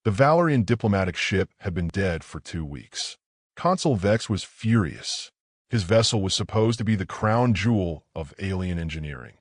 The Valerian diplomatic ship had been dead for 2 weeks. Consul Vex was furious. His vessel was supposed to be the crown jewel of alien engineering.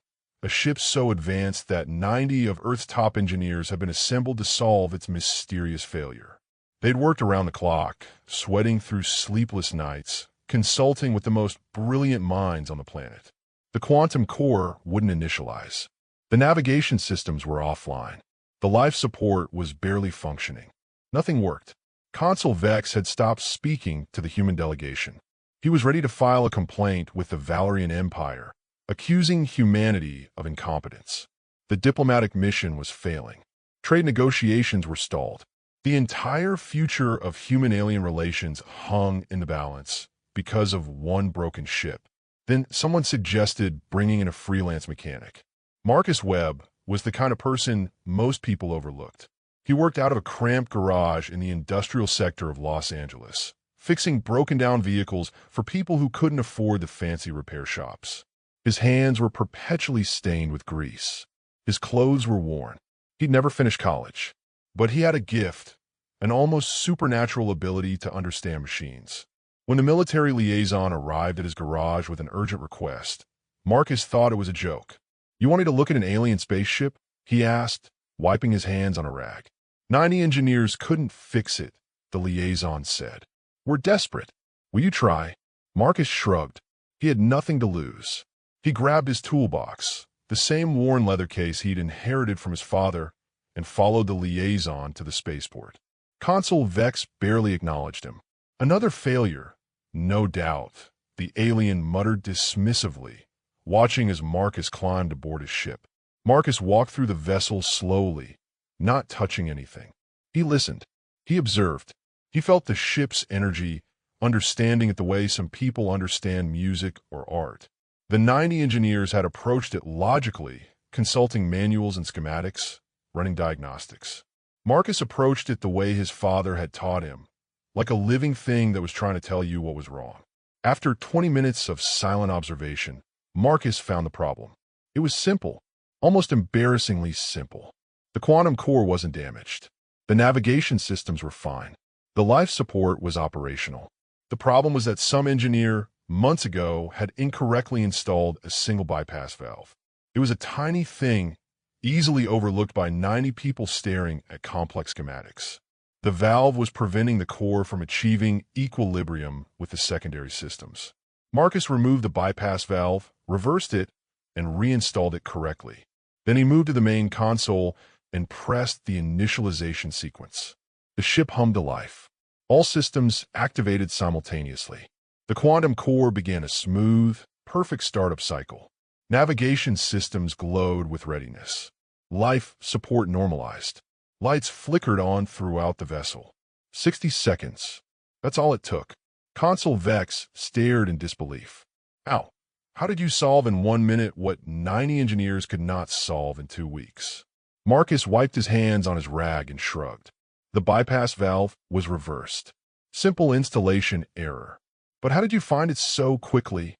A ship so advanced that 90 of Earth's top engineers had been assembled to solve its mysterious failure. They'd worked around the clock, sweating through sleepless nights, consulting with the most brilliant minds on the planet. The quantum core wouldn't initialize. The navigation systems were offline. The life support was barely functioning. Nothing worked. Consul Vex had stopped speaking to the human delegation. He was ready to file a complaint with the Valerian Empire, accusing humanity of incompetence. The diplomatic mission was failing. Trade negotiations were stalled. The entire future of human-alien relations hung in the balance because of one broken ship. Then someone suggested bringing in a freelance mechanic. Marcus Webb was the kind of person most people overlooked. He worked out of a cramped garage in the industrial sector of Los Angeles, fixing broken-down vehicles for people who couldn't afford the fancy repair shops. His hands were perpetually stained with grease. His clothes were worn. He'd never finished college. But he had a gift, an almost supernatural ability to understand machines. When the military liaison arrived at his garage with an urgent request, Marcus thought it was a joke. "You want me to look at an alien spaceship?" he asked, wiping his hands on a rag. 90 engineers couldn't fix it, the liaison said. "We're desperate. Will you try?" Marcus shrugged. He had nothing to lose. He grabbed his toolbox, the same worn leather case he'd inherited from his father, and followed the liaison to the spaceport. Consul Vex barely acknowledged him. "Another failure, no doubt," the alien muttered dismissively, watching as Marcus climbed aboard his ship. Marcus walked through the vessel slowly, not touching anything. He listened. He observed. He felt the ship's energy, understanding it the way some people understand music or art. The 90 engineers had approached it logically, consulting manuals and schematics, running diagnostics. Marcus approached it the way his father had taught him, like a living thing that was trying to tell you what was wrong. After 20 minutes of silent observation, Marcus found the problem. It was simple, almost embarrassingly simple. The quantum core wasn't damaged. The navigation systems were fine. The life support was operational. The problem was that some engineer, months ago, had incorrectly installed a single bypass valve. It was a tiny thing, easily overlooked by 90 people staring at complex schematics. The valve was preventing the core from achieving equilibrium with the secondary systems. Marcus removed the bypass valve, reversed it, and reinstalled it correctly. Then he moved to the main console and pressed the initialization sequence. The ship hummed to life. All systems activated simultaneously. The quantum core began a smooth, perfect startup cycle. Navigation systems glowed with readiness. Life support normalized. Lights flickered on throughout the vessel. 60 seconds. That's all it took. Consul Vex stared in disbelief. "Ow, how did you solve in 1 minute what 90 engineers could not solve in 2 weeks?" Marcus wiped his hands on his rag and shrugged. The bypass valve was reversed. Simple installation error. "But how did you find it so quickly?"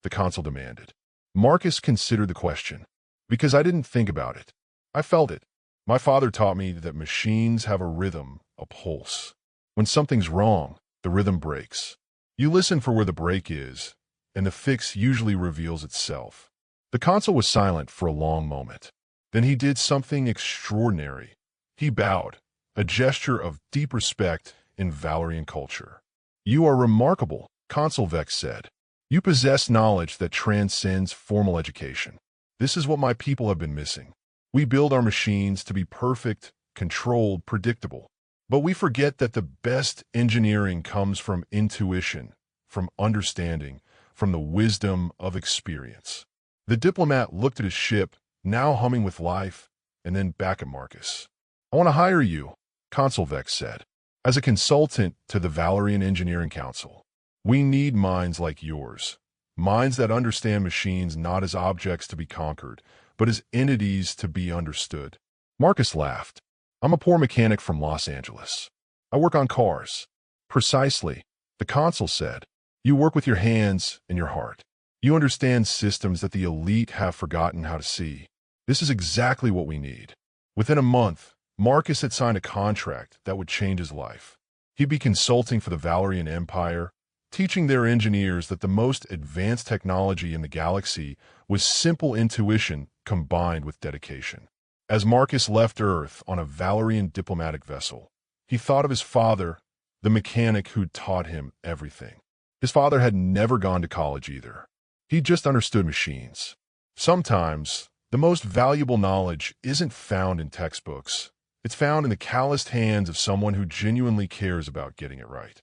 the consul demanded. Marcus considered the question. "Because I didn't think about it. I felt it. My father taught me that machines have a rhythm, a pulse. When something's wrong, the rhythm breaks. You listen for where the break is, and the fix usually reveals itself." The consul was silent for a long moment. Then he did something extraordinary. He bowed, a gesture of deep respect in Valerian culture. "You are remarkable," Consul Vex said. "You possess knowledge that transcends formal education. This is what my people have been missing. We build our machines to be perfect, controlled, predictable. But we forget that the best engineering comes from intuition, from understanding, from the wisdom of experience." The diplomat looked at his ship, now humming with life, and then back at Marcus. "I want to hire you," Consul Vex said, "as a consultant to the Valerian Engineering Council. We need minds like yours, minds that understand machines not as objects to be conquered, but as entities to be understood." Marcus laughed. "I'm a poor mechanic from Los Angeles. I work on cars." "Precisely," the consul said. "You work with your hands and your heart. You understand systems that the elite have forgotten how to see. This is exactly what we need. Within a month, Marcus had signed a contract that would change his life. He'd be consulting for the Valerian Empire, teaching their engineers that the most advanced technology in the galaxy was simple intuition combined with dedication. As Marcus left Earth on a Valerian diplomatic vessel, he thought of his father, the mechanic who'd taught him everything. His father had never gone to college either. He just understood machines. Sometimes, the most valuable knowledge isn't found in textbooks. It's found in the calloused hands of someone who genuinely cares about getting it right.